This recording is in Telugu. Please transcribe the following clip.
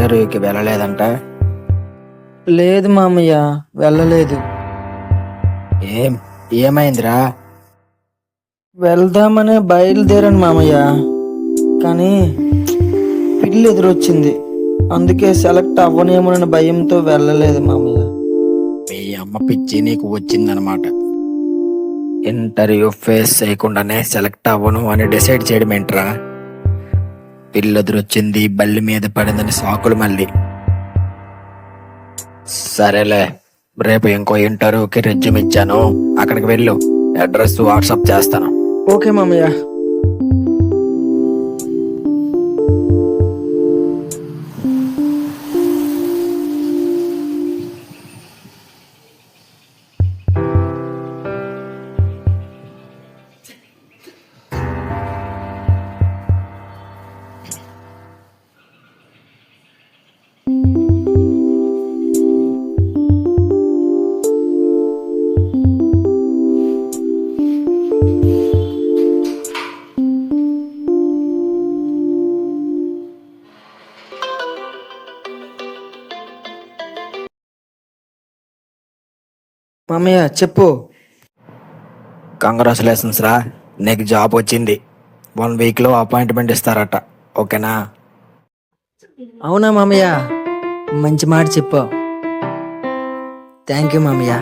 ఇంటర్వ్యూకి వెళ్ళలేదంట. లేదు మామయ్య, వెళ్ళలేదు. ఏం ఏమైందిరా? వెళ్దామనే బయలుదేరాను మామయ్య, కానీ పిల్లి ఎదురొచ్చింది. అందుకే సెలెక్ట్ అవ్వనేమోనని భయంతో వెళ్ళలేదు మామయ్య. మీ అమ్మ పిచ్చి నీకు వచ్చిందనమాట. ఇంటర్వ్యూ ఫేస్ చేయకుండానే సెలెక్ట్ అవ్వను అని డిసైడ్ చేయడం ఏంట్రా? పిల్లెదురొచ్చింది, బల్లి మీద పడిందని సాకులు మళ్ళీ. సరేలే, రేపు ఇంకో ఇంటర్వ్యూకి రెజ్యూమ్ ఇచ్చాను, అక్కడికి వెళ్ళు. అడ్రస్ వాట్సాప్ చేస్తాను. ఓకే మామయ్య. మామయ్య చెప్పు. కంగ్రాచులేషన్స్ రా, నీకు జాబ్ వచ్చింది. 1 వీక్లో అపాయింట్మెంట్ ఇస్తారట. ఓకేనా? అవునా మామయ్య, మంచి మాట చెప్పు. థ్యాంక్ యూ మామయ్య.